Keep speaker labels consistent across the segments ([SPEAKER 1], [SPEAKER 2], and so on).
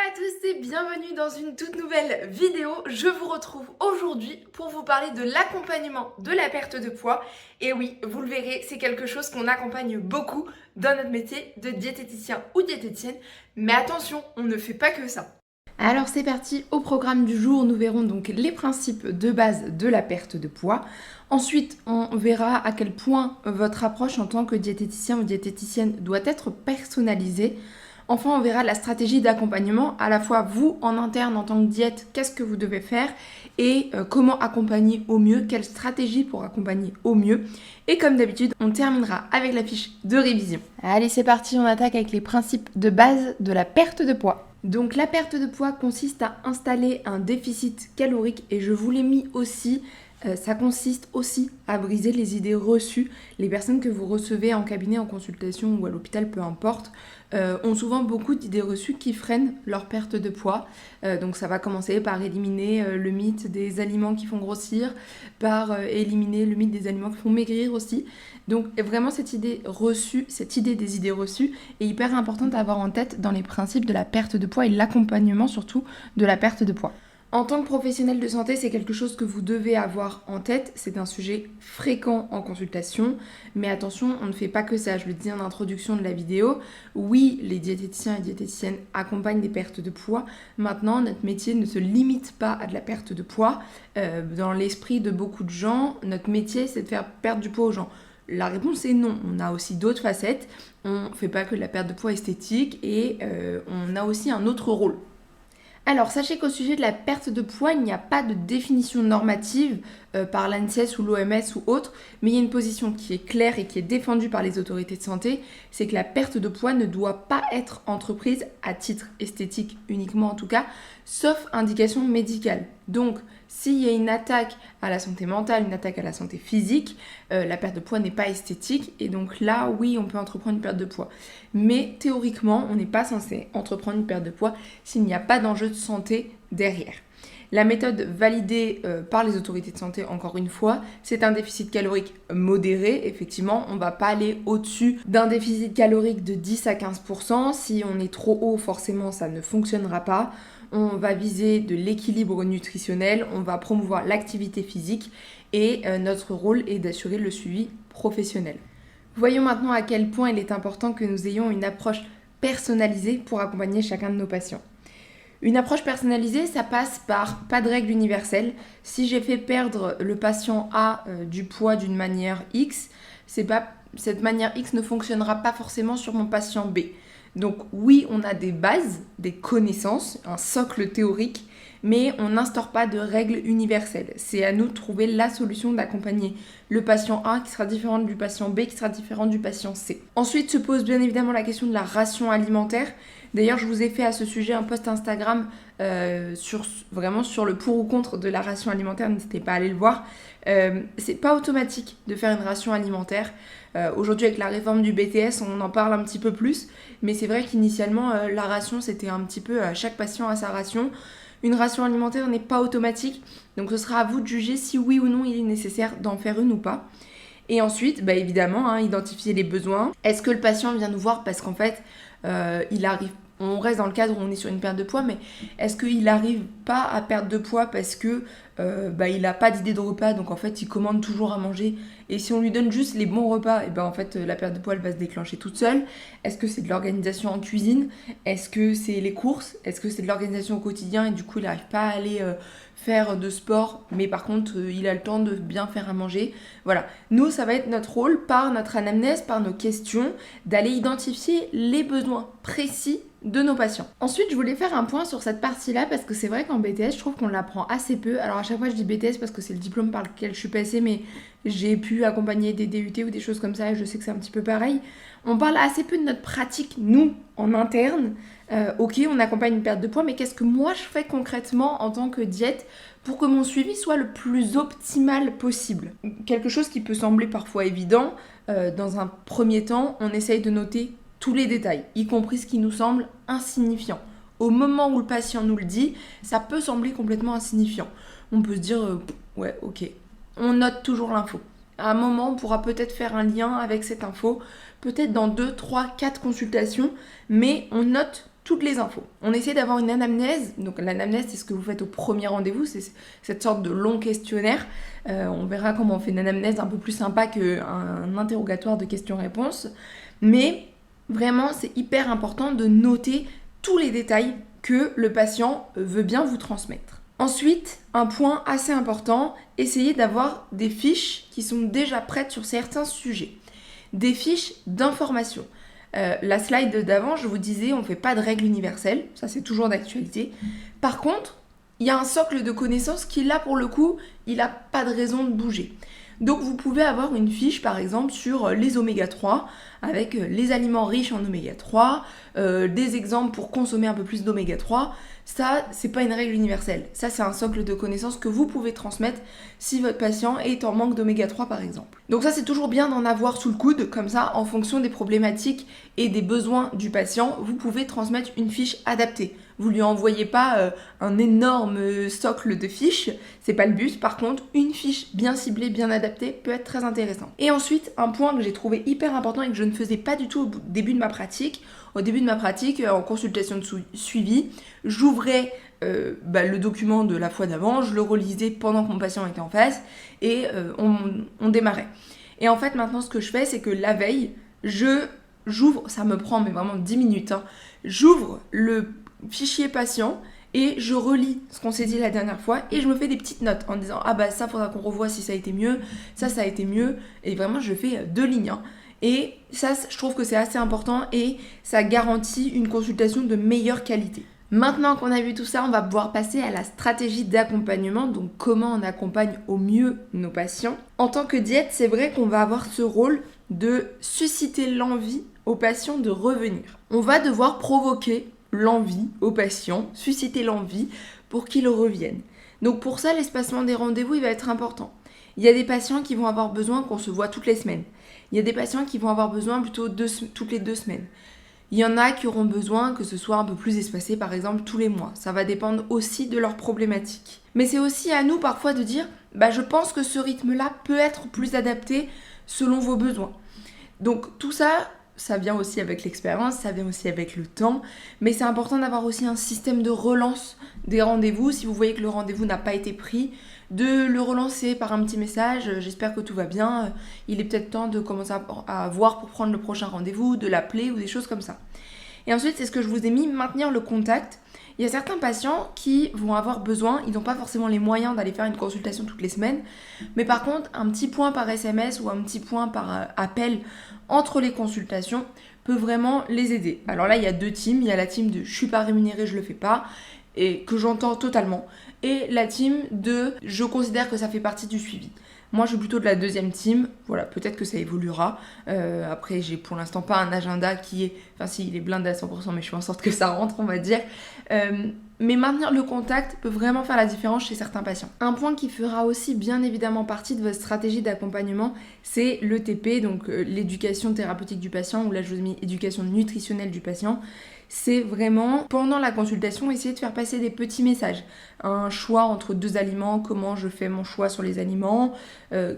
[SPEAKER 1] à tous et bienvenue dans une toute nouvelle vidéo. Je vous retrouve aujourd'hui pour vous parler de l'accompagnement de la perte de poids. Et oui, vous le verrez, c'est quelque chose qu'on accompagne beaucoup dans notre métier de diététicien ou diététicienne. Mais attention, on ne fait pas que ça. Alors c'est parti, au programme du jour, nous verrons donc les principes de base de la perte de poids. Ensuite, on verra à quel point votre approche en tant que diététicien ou diététicienne doit être personnalisée. Enfin, on verra la stratégie d'accompagnement, à la fois vous en interne en tant que diète, qu'est-ce que vous devez faire et comment accompagner au mieux, quelle stratégie pour accompagner au mieux. Et comme d'habitude, on terminera avec la fiche de révision. Allez, c'est parti, on attaque avec les principes de base de la perte de poids. Donc la perte de poids consiste à installer un déficit calorique et je vous l'ai mis aussi. Ça consiste aussi à briser les idées reçues. Les personnes que vous recevez en cabinet, en consultation ou à l'hôpital, peu importe, ont souvent beaucoup d'idées reçues qui freinent leur perte de poids. Donc ça va commencer par éliminer le mythe des aliments qui font grossir, par éliminer le mythe des aliments qui font maigrir aussi. Donc vraiment cette idée des idées reçues est hyper importante à avoir en tête dans les principes de la perte de poids et l'accompagnement surtout de la perte de poids. En tant que professionnel de santé, c'est quelque chose que vous devez avoir en tête. C'est un sujet fréquent en consultation. Mais attention, on ne fait pas que ça. Je le dis en introduction de la vidéo. Oui, les diététiciens et diététiciennes accompagnent des pertes de poids. Maintenant, notre métier ne se limite pas à de la perte de poids. Dans l'esprit de beaucoup de gens, notre métier, c'est de faire perdre du poids aux gens. La réponse est non. On a aussi d'autres facettes. On ne fait pas que de la perte de poids esthétique et on a aussi un autre rôle. Alors, sachez qu'au sujet de la perte de poids, il n'y a pas de définition normative par l'ANSES ou l'OMS ou autre, mais il y a une position qui est claire et qui est défendue par les autorités de santé, c'est que la perte de poids ne doit pas être entreprise à titre esthétique uniquement en tout cas, sauf indication médicale. Donc, s'il y a une attaque à la santé mentale, une attaque à la santé physique, la perte de poids n'est pas esthétique et donc là, oui, on peut entreprendre une perte de poids. Mais théoriquement, on n'est pas censé entreprendre une perte de poids s'il n'y a pas d'enjeu de santé derrière. La méthode validée par les autorités de santé, encore une fois, c'est un déficit calorique modéré. Effectivement, on ne va pas aller au-dessus d'un déficit calorique de 10 à 15%. Si on est trop haut, forcément, ça ne fonctionnera pas. On va viser de l'équilibre nutritionnel, on va promouvoir l'activité physique et notre rôle est d'assurer le suivi professionnel. Voyons maintenant à quel point il est important que nous ayons une approche personnalisée pour accompagner chacun de nos patients. Une approche personnalisée, ça passe par pas de règle universelle. Si j'ai fait perdre le patient A du poids d'une manière X, cette manière X ne fonctionnera pas forcément sur mon patient B. Donc oui, on a des bases, des connaissances, un socle théorique, mais on n'instaure pas de règles universelles. C'est à nous de trouver la solution d'accompagner le patient A qui sera différente du patient B, qui sera différente du patient C. Ensuite se pose bien évidemment la question de la ration alimentaire. D'ailleurs, je vous ai fait à ce sujet un post Instagram sur le pour ou contre de la ration alimentaire, n'hésitez pas à aller le voir. C'est pas automatique de faire une ration alimentaire. Aujourd'hui, avec la réforme du BTS, on en parle un petit peu plus, mais c'est vrai qu'initialement, la ration, c'était un petit peu chaque patient a sa ration. Une ration alimentaire n'est pas automatique, donc ce sera à vous de juger si oui ou non il est nécessaire d'en faire une ou pas. Et ensuite, évidemment, identifier les besoins. Est-ce que le patient vient nous voir parce qu'en fait, on reste dans le cadre où on est sur une perte de poids, mais est-ce qu'il n'arrive pas à perdre de poids parce que il n'a pas d'idée de repas, donc en fait il commande toujours à manger, et si on lui donne juste les bons repas, et en fait la perte de poids elle va se déclencher toute seule. Est-ce que c'est de l'organisation en cuisine? Est-ce que c'est les courses? Est-ce que c'est de l'organisation au quotidien et du coup il n'arrive pas à aller faire de sport, mais par contre il a le temps de bien faire à manger? Voilà, nous ça va être notre rôle par notre anamnèse, par nos questions, d'aller identifier les besoins précis de nos patients. Ensuite, je voulais faire un point sur cette partie-là parce que c'est vrai qu'en BTS, je trouve qu'on l'apprend assez peu. Alors à chaque fois, je dis BTS parce que c'est le diplôme par lequel je suis passée, mais j'ai pu accompagner des DUT ou des choses comme ça et je sais que c'est un petit peu pareil. On parle assez peu de notre pratique, nous, en interne. Ok, on accompagne une perte de poids, mais qu'est-ce que moi je fais concrètement en tant que diète pour que mon suivi soit le plus optimal possible? Quelque chose qui peut sembler parfois évident, dans un premier temps, on essaye de noter tous les détails, y compris ce qui nous semble insignifiant. Au moment où le patient nous le dit, ça peut sembler complètement insignifiant. On peut se dire, ouais, ok. On note toujours l'info. À un moment, on pourra peut-être faire un lien avec cette info, peut-être dans 2, 3, 4 consultations, mais on note toutes les infos. On essaie d'avoir une anamnèse. Donc l'anamnèse, c'est ce que vous faites au premier rendez-vous, c'est cette sorte de long questionnaire. On verra comment on fait une anamnèse un peu plus sympa qu'un interrogatoire de questions-réponses. Mais vraiment, c'est hyper important de noter tous les détails que le patient veut bien vous transmettre. Ensuite, un point assez important, essayez d'avoir des fiches qui sont déjà prêtes sur certains sujets. Des fiches d'information. La slide d'avant, je vous disais, on ne fait pas de règles universelles, ça c'est toujours d'actualité. Par contre, il y a un socle de connaissances qui là pour le coup, il n'a pas de raison de bouger. Donc vous pouvez avoir une fiche par exemple sur les oméga 3 avec les aliments riches en oméga 3, des exemples pour consommer un peu plus d'oméga 3. Ça, c'est pas une règle universelle. Ça, c'est un socle de connaissances que vous pouvez transmettre si votre patient est en manque d'oméga 3 par exemple. Donc ça, c'est toujours bien d'en avoir sous le coude, comme ça, en fonction des problématiques et des besoins du patient, vous pouvez transmettre une fiche adaptée. Vous lui envoyez pas un énorme socle de fiches, c'est pas le but. Par contre, une fiche bien ciblée, bien adaptée peut être très intéressant. Et ensuite, un point que j'ai trouvé hyper important et que je ne faisais pas du tout au début de ma pratique. Au début de ma pratique, en consultation de suivi, j'ouvrais le document de la fois d'avant, je le relisais pendant que mon patient était en face et on démarrait. Et en fait, maintenant, ce que je fais, c'est que la veille, j'ouvre, ça me prend mais vraiment 10 minutes, j'ouvre le fichier patient et je relis ce qu'on s'est dit la dernière fois et je me fais des petites notes en disant ah bah ça faudra qu'on revoie si ça a été mieux, ça a été mieux, et vraiment je fais 2 lignes. Et ça, je trouve que c'est assez important et ça garantit une consultation de meilleure qualité. Maintenant qu'on a vu tout ça, on va pouvoir passer à la stratégie d'accompagnement, donc comment on accompagne au mieux nos patients. En tant que diète, c'est vrai qu'on va avoir ce rôle de susciter l'envie aux patients de revenir. On va devoir provoquer l'envie aux patients, susciter l'envie pour qu'ils reviennent. Donc pour ça, l'espacement des rendez-vous, il va être important. Il y a des patients qui vont avoir besoin qu'on se voit toutes les semaines. Il y a des patients qui vont avoir besoin plutôt toutes les 2 semaines. Il y en a qui auront besoin que ce soit un peu plus espacé, par exemple tous les mois. Ça va dépendre aussi de leurs problématiques. Mais c'est aussi à nous parfois de dire je pense que ce rythme-là peut être plus adapté selon vos besoins. Donc tout ça, ça vient aussi avec l'expérience, ça vient aussi avec le temps, mais c'est important d'avoir aussi un système de relance des rendez-vous. Si vous voyez que le rendez-vous n'a pas été pris, de le relancer par un petit message, j'espère que tout va bien, il est peut-être temps de commencer à voir pour prendre le prochain rendez-vous, de l'appeler ou des choses comme ça. Et ensuite, c'est ce que je vous ai mis, maintenir le contact. Il y a certains patients qui vont avoir besoin, ils n'ont pas forcément les moyens d'aller faire une consultation toutes les semaines, mais par contre, un petit point par SMS ou un petit point par appel entre les consultations peut vraiment les aider. Alors là, il y a 2 teams. Il y a la team de « je suis pas rémunérée, je le fais pas » et que j'entends totalement, et la team de « je considère que ça fait partie du suivi ». Moi, je suis plutôt de la 2e team. Voilà, peut-être que ça évoluera. Après, j'ai pour l'instant pas un agenda qui est... Enfin, si, il est blindé à 100%, mais je fais en sorte que ça rentre, on va dire. Mais maintenir le contact peut vraiment faire la différence chez certains patients. Un point qui fera aussi bien évidemment partie de votre stratégie d'accompagnement, c'est l'ETP, donc l'éducation thérapeutique du patient, ou là, je vous ai mis éducation nutritionnelle du patient. C'est vraiment, pendant la consultation, essayer de faire passer des petits messages. Un choix entre 2 aliments, comment je fais mon choix sur les aliments,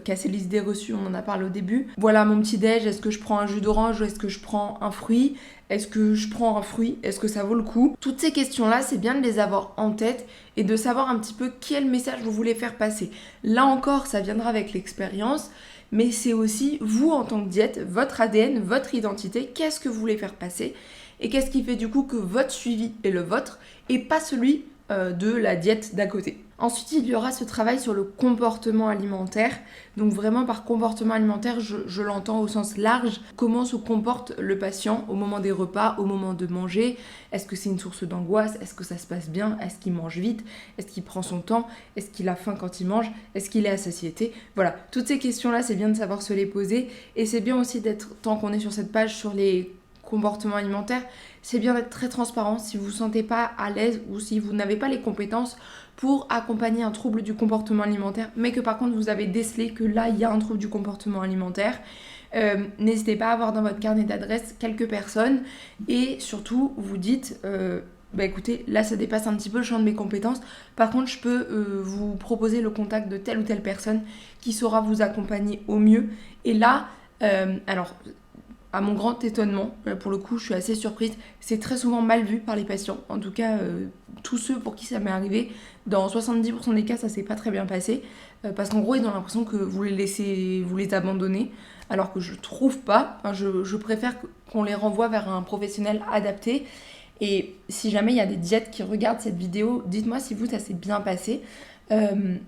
[SPEAKER 1] casser les idées reçues, on en a parlé au début. Voilà mon petit déj, est-ce que je prends un jus d'orange ou est-ce que je prends un fruit ? Est-ce que je prends un fruit ? Est-ce que ça vaut le coup ? Toutes ces questions-là, c'est bien de les avoir en tête et de savoir un petit peu quel message vous voulez faire passer. Là encore, ça viendra avec l'expérience, mais c'est aussi vous en tant que diète, votre ADN, votre identité, qu'est-ce que vous voulez faire passer ? Et qu'est-ce qui fait du coup que votre suivi est le vôtre et pas celui de la diète d'à côté. Ensuite, il y aura ce travail sur le comportement alimentaire. Donc vraiment par comportement alimentaire, je l'entends au sens large. Comment se comporte le patient au moment des repas, au moment de manger ? Est-ce que c'est une source d'angoisse ? Est-ce que ça se passe bien ? Est-ce qu'il mange vite ? Est-ce qu'il prend son temps ? Est-ce qu'il a faim quand il mange ? Est-ce qu'il est à satiété ? Voilà, toutes ces questions-là, c'est bien de savoir se les poser. Et c'est bien aussi d'être, tant qu'on est sur cette page, sur les comportement alimentaire, c'est bien d'être très transparent si vous ne vous sentez pas à l'aise ou si vous n'avez pas les compétences pour accompagner un trouble du comportement alimentaire, mais que par contre vous avez décelé que là il y a un trouble du comportement alimentaire. N'hésitez pas à avoir dans votre carnet d'adresses quelques personnes et surtout vous dites écoutez, là ça dépasse un petit peu le champ de mes compétences, par contre je peux vous proposer le contact de telle ou telle personne qui saura vous accompagner au mieux. Et là, alors à mon grand étonnement, pour le coup je suis assez surprise, c'est très souvent mal vu par les patients. En tout cas, tous ceux pour qui ça m'est arrivé, dans 70% des cas ça s'est pas très bien passé. Parce qu'en gros ils ont l'impression que vous les abandonnez. Alors que je trouve pas, enfin, je préfère qu'on les renvoie vers un professionnel adapté. Et si jamais il y a des diètes qui regardent cette vidéo, dites-moi si vous ça s'est bien passé.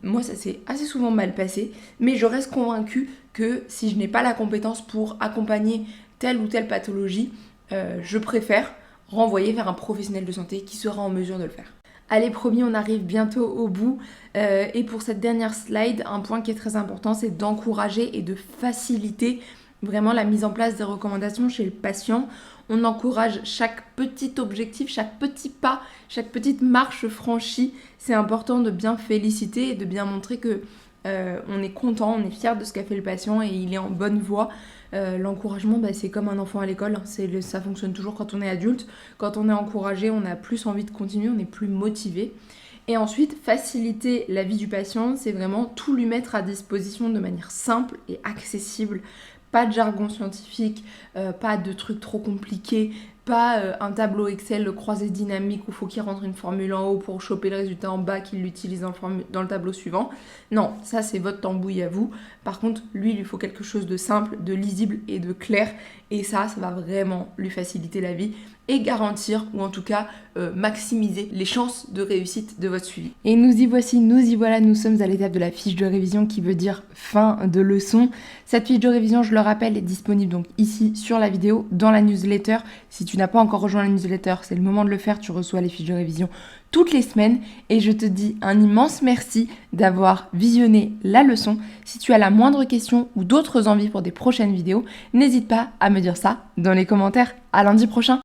[SPEAKER 1] Moi ça s'est assez souvent mal passé, mais je reste convaincue que si je n'ai pas la compétence pour accompagner telle ou telle pathologie, je préfère renvoyer vers un professionnel de santé qui sera en mesure de le faire. Allez, promis, on arrive bientôt au bout. Et pour cette dernière slide, un point qui est très important, c'est d'encourager et de faciliter vraiment la mise en place des recommandations chez le patient. On encourage chaque petit objectif, chaque petit pas, chaque petite marche franchie. C'est important de bien féliciter et de bien montrer que on est content, on est fier de ce qu'a fait le patient et il est en bonne voie. L'encouragement, c'est comme un enfant à l'école, ça fonctionne toujours quand on est adulte. Quand on est encouragé, on a plus envie de continuer, on est plus motivé. Et ensuite, faciliter la vie du patient, c'est vraiment tout lui mettre à disposition de manière simple et accessible. Pas de jargon scientifique, pas de trucs trop compliqués, pas un tableau Excel croisé dynamique où il faut qu'il rentre une formule en haut pour choper le résultat en bas, qu'il l'utilise dans le tableau suivant. Non, ça c'est votre tambouille à vous. Par contre, lui, il lui faut quelque chose de simple, de lisible et de clair. Et ça va vraiment lui faciliter la vie et garantir, ou en tout cas maximiser les chances de réussite de votre suivi. Et nous y voici, nous y voilà, nous sommes à l'étape de la fiche de révision qui veut dire fin de leçon. Cette fiche de révision, je le rappelle, est disponible donc ici sur la vidéo, dans la newsletter. Si tu n'as pas encore rejoint la newsletter, c'est le moment de le faire, tu reçois les fiches de révision toutes les semaines et je te dis un immense merci d'avoir visionné la leçon. Si tu as la moindre question ou d'autres envies pour des prochaines vidéos, n'hésite pas à me dire ça dans les commentaires. À lundi prochain.